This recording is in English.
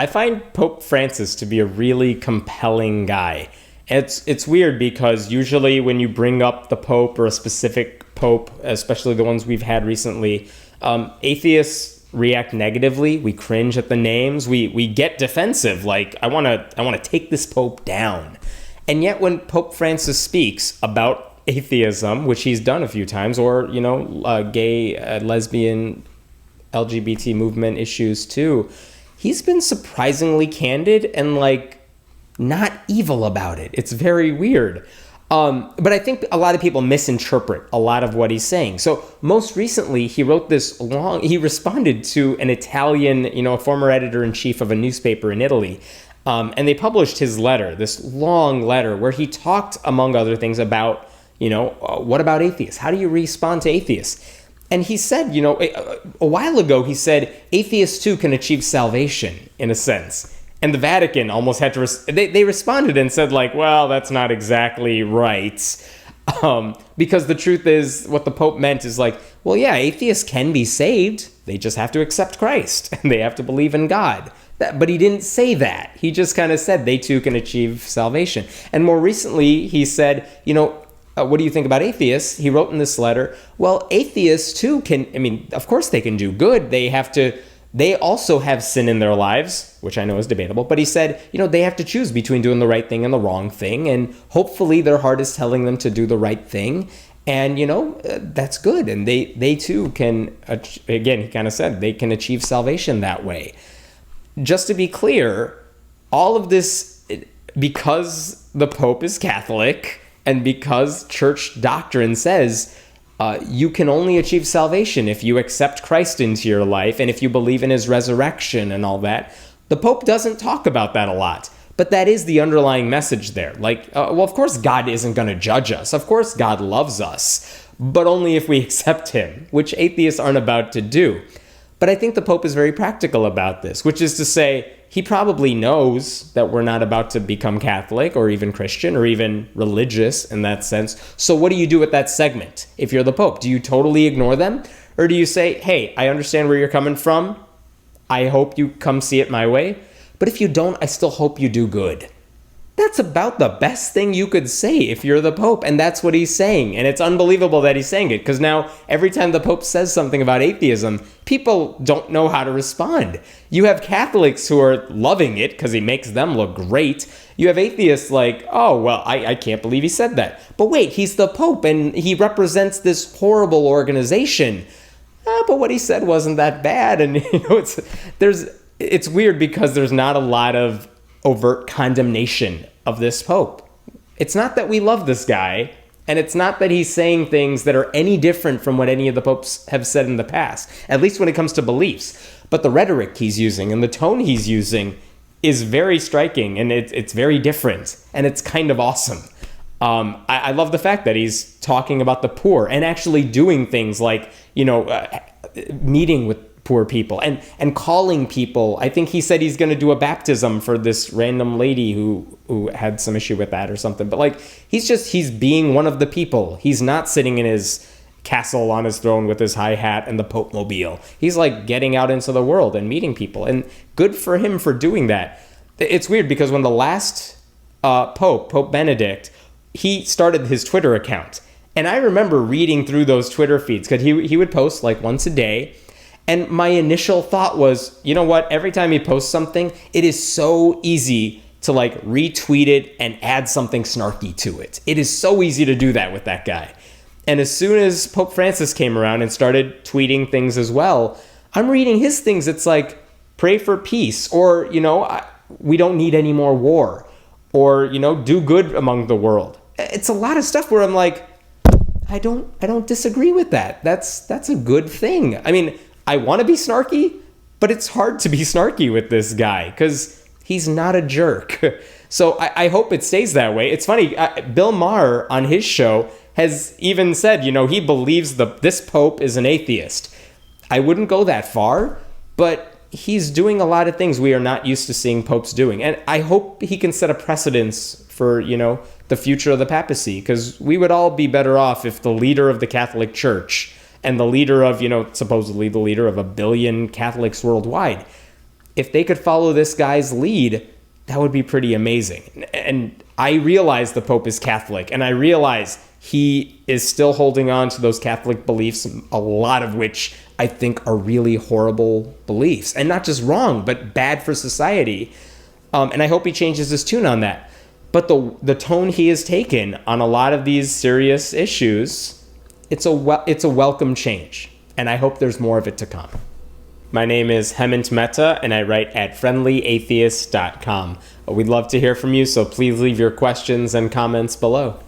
I find Pope Francis to be a really compelling guy. It's weird because usually when you bring up the Pope or a specific Pope, especially the ones we've had recently, atheists react negatively. We cringe at the names. We get defensive. Like, I want to take this Pope down. And yet when Pope Francis speaks about atheism, which he's done a few times, or, gay, lesbian, LGBT movement issues too, he's been surprisingly candid and not evil about it. It's very weird. But I think a lot of people misinterpret a lot of what he's saying. So most recently, he responded to an Italian, a former editor-in-chief of a newspaper in Italy. And they published his letter, this long letter where he talked, among other things, about, what about atheists? How do you respond to atheists? And he said, a while ago, he said, atheists too can achieve salvation, in a sense. And the Vatican almost had to, they responded and said, well, that's not exactly right. Because the truth is, what the Pope meant is well, yeah, atheists can be saved. They just have to accept Christ, and they have to believe in God. But he didn't say that. He just kind of said they too can achieve salvation. And more recently, he said, what do you think about atheists? He wrote in this letter, well, atheists too of course they can do good. They also have sin in their lives, which I know is debatable. But he said, they have to choose between doing the right thing and the wrong thing. And hopefully their heart is telling them to do the right thing. And, that's good. And they too can, again, he kind of said, they can achieve salvation that way. Just to be clear, all of this, because the Pope is Catholic and because church doctrine says you can only achieve salvation if you accept Christ into your life and if you believe in his resurrection and all that, the Pope doesn't talk about that a lot. But that is the underlying message there. Of course God isn't going to judge us. Of course God loves us, but only if we accept him, which atheists aren't about to do. But I think the Pope is very practical about this, which is to say, he probably knows that we're not about to become Catholic or even Christian or even religious in that sense. So what do you do with that segment if you're the Pope? Do you totally ignore them? Or do you say, hey, I understand where you're coming from. I hope you come see it my way. But if you don't, I still hope you do good. That's about the best thing you could say if you're the Pope. And that's what he's saying. And it's unbelievable that he's saying it, because now every time the Pope says something about atheism, people don't know how to respond. You have Catholics who are loving it because he makes them look great. You have atheists oh, well, I can't believe he said that. But wait, he's the Pope and he represents this horrible organization. But what he said wasn't that bad. And it's weird because there's not a lot of overt condemnation of this Pope. It's not that we love this guy, and it's not that he's saying things that are any different from what any of the popes have said in the past, at least when it comes to beliefs. But the rhetoric he's using and the tone he's using is very striking, and it's very different, and it's kind of awesome. I love the fact that he's talking about the poor and actually doing things meeting with poor people and calling people. I think he said he's going to do a baptism for this random lady who had some issue with that or something. But he's being one of the people. He's not sitting in his castle on his throne with his high hat and the Pope mobile. He's getting out into the world and meeting people, and good for him for doing that. It's weird because when the last Pope Benedict, he started his Twitter account, and I remember reading through those Twitter feeds because he would post once a day. And my initial thought was, you know what? Every time he posts something, it is so easy to retweet it and add something snarky to it. It is so easy to do that with that guy. And as soon as Pope Francis came around and started tweeting things as well, I'm reading his things. It's pray for peace, or, we don't need any more war, or, do good among the world. It's a lot of stuff where I'm I don't disagree with that. That's a good thing. I mean, I want to be snarky, but it's hard to be snarky with this guy because he's not a jerk. So I hope it stays that way. It's funny, Bill Maher on his show has even said, he believes this Pope is an atheist. I wouldn't go that far, but he's doing a lot of things we are not used to seeing popes doing. And I hope he can set a precedence for, the future of the papacy, because we would all be better off if the leader of the Catholic Church and the leader of, supposedly the leader of 1 billion Catholics worldwide, if they could follow this guy's lead, that would be pretty amazing. And I realize the Pope is Catholic, and I realize he is still holding on to those Catholic beliefs, a lot of which I think are really horrible beliefs, and not just wrong, but bad for society. And I hope he changes his tune on that. But the tone he has taken on a lot of these serious issues, it's a welcome change, and I hope there's more of it to come. My name is Hemant Mehta, and I write at friendlyatheist.com. We'd love to hear from you, so please leave your questions and comments below.